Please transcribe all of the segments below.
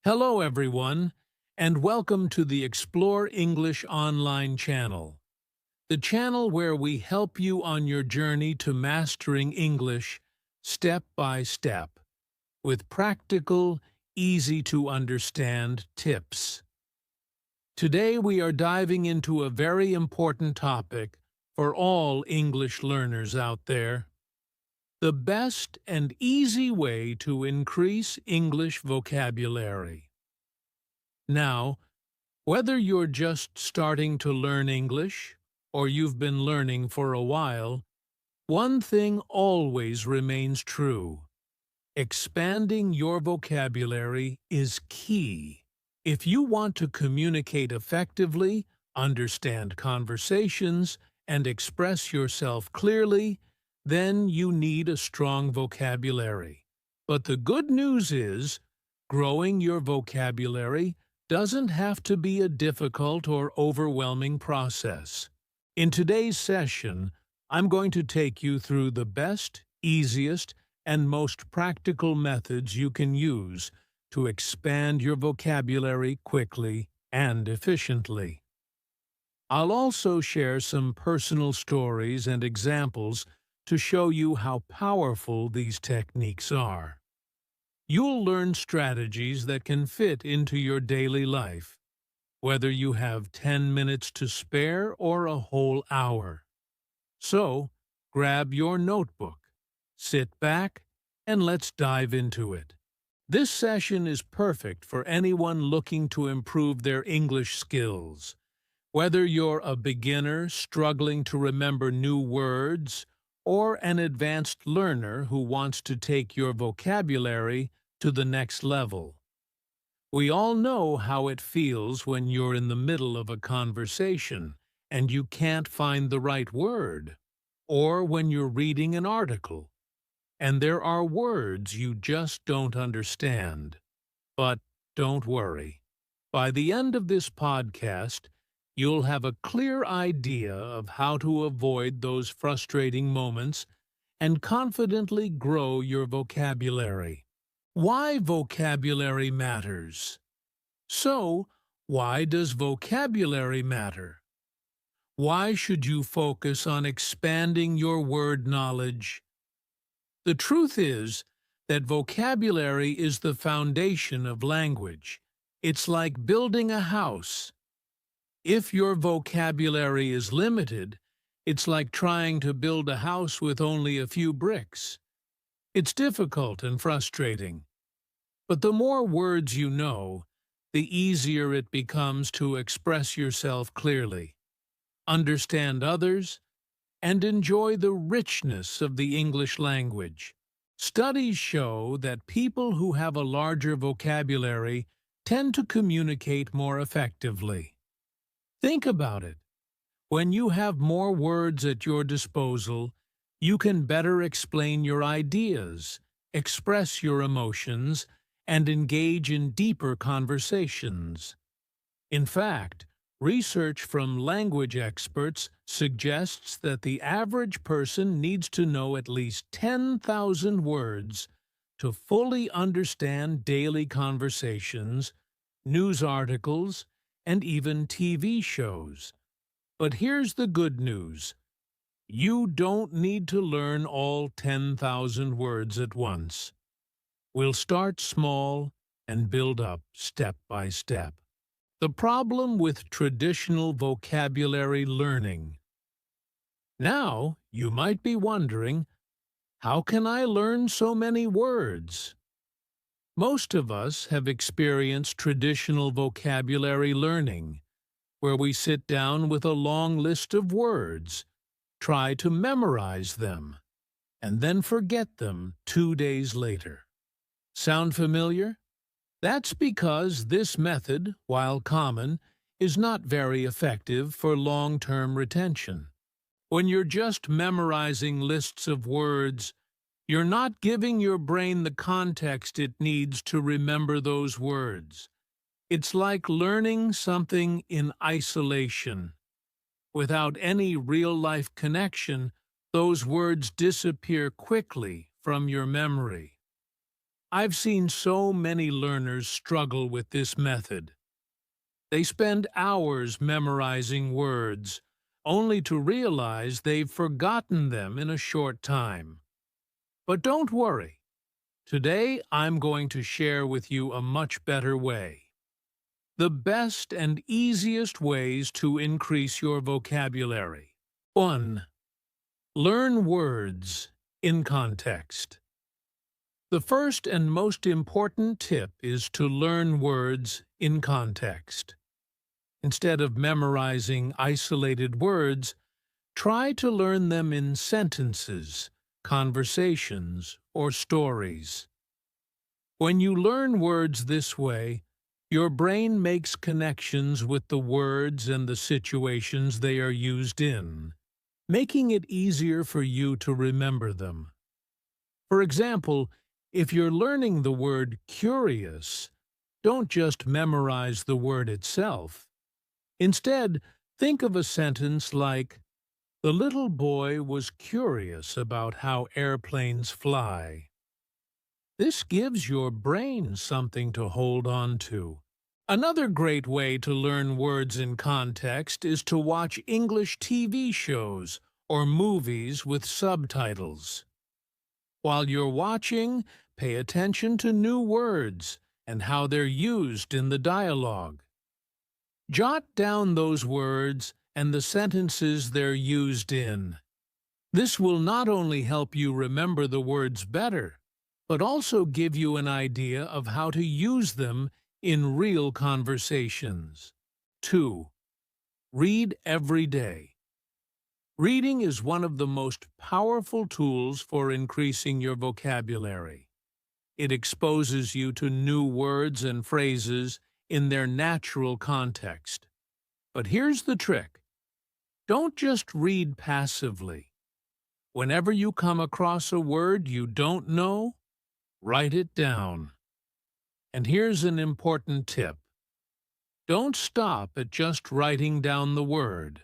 Hello, everyone, and welcome to the Explore English Online channel, the channel where we help you on your journey to mastering English step by step with practical, easy-to-understand tips. Today we are diving into a very important topic for all English learners out there: the best and easy way to increase English vocabulary. Now, whether you're just starting to learn English or you've been learning for a while, one thing always remains true: expanding your vocabulary is key. If you want to communicate effectively, understand conversations, and express yourself clearly, then you need a strong vocabulary. But the good news is, growing your vocabulary doesn't have to be a difficult or overwhelming process. In today's session, I'm going to take you through the best, easiest, and most practical methods you can use to expand your vocabulary quickly and efficiently. I'll also share some personal stories and examples to show you how powerful these techniques are. You'll learn strategies that can fit into your daily life, whether you have 10 minutes to spare or a whole hour. So, grab your notebook, sit back, and let's dive into it. This session is perfect for anyone looking to improve their English skills. Whether you're a beginner struggling to remember new words or an advanced learner who wants to take your vocabulary to the next level. We all know how it feels when you're in the middle of a conversation and you can't find the right word, or when you're reading an article and there are words you just don't understand. But don't worry. By the end of this podcast, you'll have a clear idea of how to avoid those frustrating moments and confidently grow your vocabulary. Why vocabulary matters. So, why does vocabulary matter? Why should you focus on expanding your word knowledge? The truth is that vocabulary is the foundation of language. It's like building a house. If your vocabulary is limited, it's like trying to build a house with only a few bricks. It's difficult and frustrating. But the more words you know, the easier it becomes to express yourself clearly, understand others, and enjoy the richness of the English language. Studies show that people who have a larger vocabulary tend to communicate more effectively. Think about it. When you have more words at your disposal, you can better explain your ideas, express your emotions, and engage in deeper conversations. In fact, research from language experts suggests that the average person needs to know at least 10,000 words to fully understand daily conversations, news articles, and even TV shows. But here's the good news. You don't need to learn all 10,000 words at once. We'll start small and build up step by step. The problem with traditional vocabulary learning. Now, you might be wondering, how can I learn so many words? Most of us have experienced traditional vocabulary learning, where we sit down with a long list of words, try to memorize them, and then forget them 2 days later. Sound familiar? That's because this method, while common, is not very effective for long-term retention. When you're just memorizing lists of words, you're not giving your brain the context it needs to remember those words. It's like learning something in isolation. Without any real-life connection, those words disappear quickly from your memory. I've seen so many learners struggle with this method. They spend hours memorizing words, only to realize they've forgotten them in a short time. But don't worry. Today I'm going to share with you a much better way. The best and easiest ways to increase your vocabulary. 1. Learn words in context. The first and most important tip is to learn words in context. Instead of memorizing isolated words, try to learn them in sentences, conversations, or stories. When you learn words this way, your brain makes connections with the words and the situations they are used in, making it easier for you to remember them. For example, if you're learning the word curious, don't just memorize the word itself. Instead, think of a sentence like, "The little boy was curious about how airplanes fly." This gives your brain something to hold on to. Another great way to learn words in context is to watch English TV shows or movies with subtitles. While you're watching, pay attention to new words and how they're used in the dialogue. Jot down those words and the sentences they're used in. This will not only help you remember the words better, but also give you an idea of how to use them in real conversations. 2. Read every day. Reading is one of the most powerful tools for increasing your vocabulary. It exposes you to new words and phrases in their natural context. But here's the trick. Don't just read passively. Whenever you come across a word you don't know, write it down. And here's an important tip. Don't stop at just writing down the word.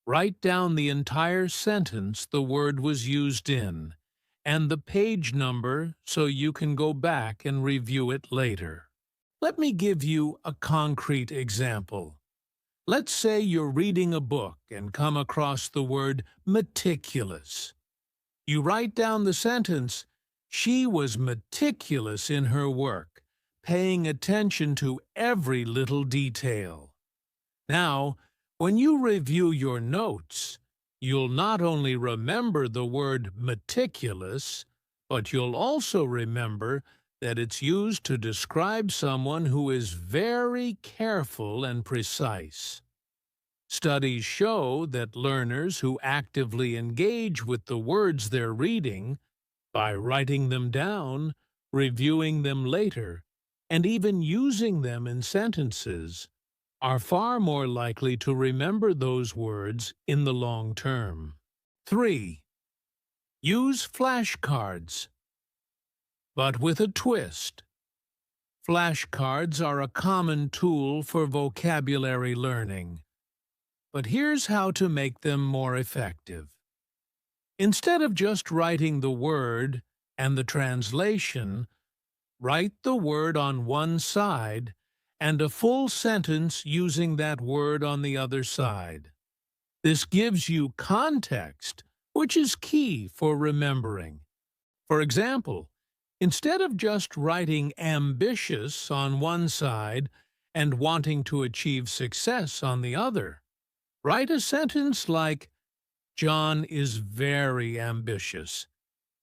Write down the entire sentence the word was used in, and the page number so you can go back and review it later. Let me give you a concrete example. Let's say you're reading a book and come across the word meticulous. You write down the sentence, "She was meticulous in her work, paying attention to every little detail." Now, when you review your notes, you'll not only remember the word meticulous, but you'll also remember that it's used to describe someone who is very careful and precise. Studies show that learners who actively engage with the words they're reading, by writing them down, reviewing them later, and even using them in sentences, are far more likely to remember those words in the long term. 3. Use flashcards, but with a twist. Flashcards are a common tool for vocabulary learning, but here's how to make them more effective. Instead of just writing the word and the translation, write the word on one side and a full sentence using that word on the other side. This gives you context, which is key for remembering. For example, instead of just writing ambitious on one side and wanting to achieve success on the other, write a sentence like, "John is very ambitious.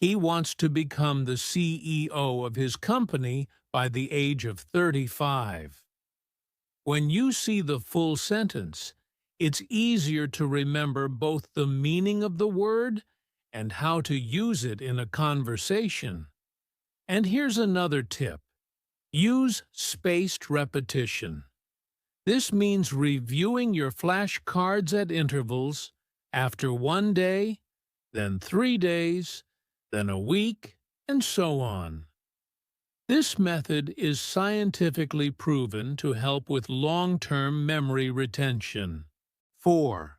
He wants to become the CEO of his company by the age of 35. When you see the full sentence, it's easier to remember both the meaning of the word and how to use it in a conversation. And here's another tip. Use spaced repetition. This means reviewing your flashcards at intervals, after one day, then 3 days, then a week, and so on. This method is scientifically proven to help with long-term memory retention. 4.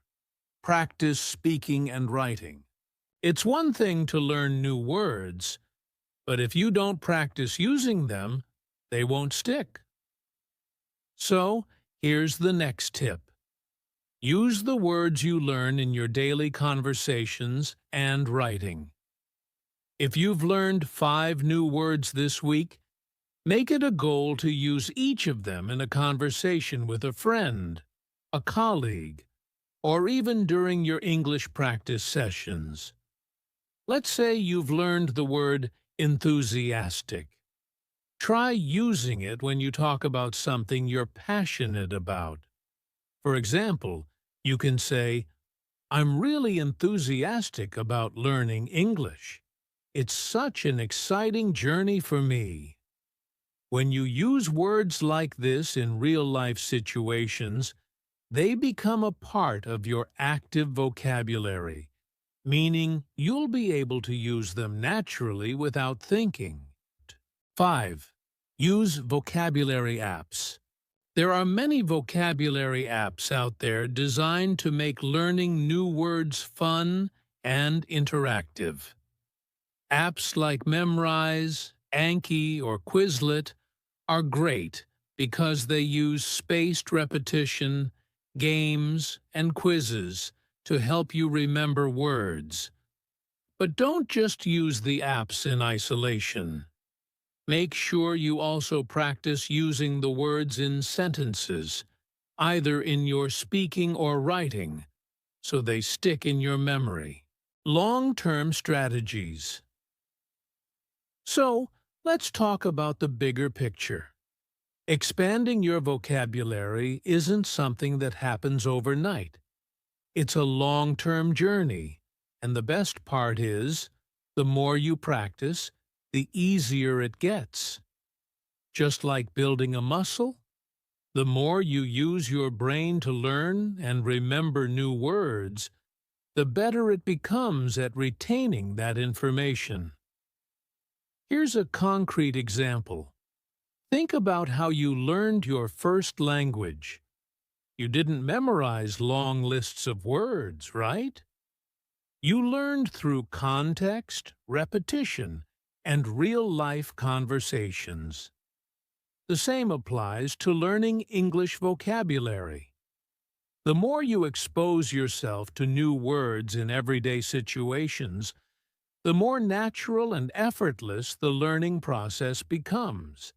Practice speaking and writing. It's one thing to learn new words, But if you don't practice using them, they won't stick. So, here's the next tip. Use the words you learn in your daily conversations and writing. If you've learned 5 new words this week, make it a goal to use each of them in a conversation with a friend, a colleague, or even during your English practice sessions. Let's say you've learned the word enthusiastic. Try using it when you talk about something you're passionate about. For example, you can say, "I'm really enthusiastic about learning English. It's such an exciting journey for me." When you use words like this in real-life situations, they become a part of your active vocabulary, meaning you'll be able to use them naturally without thinking. 5. Use vocabulary apps. There are many vocabulary apps out there designed to make learning new words fun and interactive. Apps like Memrise, Anki, or Quizlet are great because they use spaced repetition, games, and quizzes to help you remember words. But don't just use the apps in isolation. Make sure you also practice using the words in sentences, either in your speaking or writing, so they stick in your memory. Long-term strategies. So, let's talk about the bigger picture. Expanding your vocabulary isn't something that happens overnight. It's a long-term journey, and the best part is, the more you practice, the easier it gets. Just like building a muscle, the more you use your brain to learn and remember new words, the better it becomes at retaining that information. Here's a concrete example. Think about how you learned your first language. You didn't memorize long lists of words, right? You learned through context, repetition, and real-life conversations. The same applies to learning English vocabulary. The more you expose yourself to new words in everyday situations, the more natural and effortless the learning process becomes.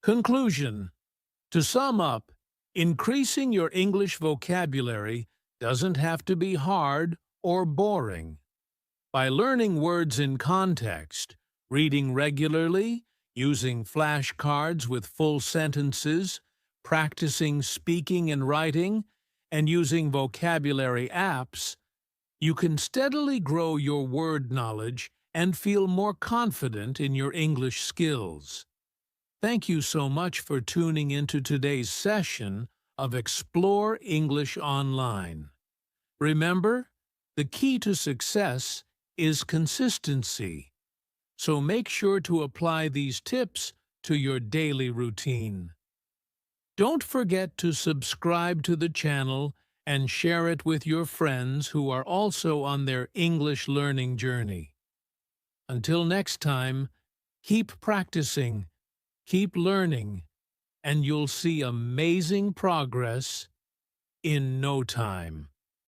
Conclusion. To sum up, increasing your English vocabulary doesn't have to be hard or boring. By learning words in context, reading regularly, using flashcards with full sentences, practicing speaking and writing, and using vocabulary apps, you can steadily grow your word knowledge and feel more confident in your English skills. Thank you so much for tuning into today's session of Explore English Online. Remember, the key to success is consistency. So make sure to apply these tips to your daily routine. Don't forget to subscribe to the channel and share it with your friends who are also on their English learning journey. Until next time, keep practicing, keep learning, and you'll see amazing progress in no time.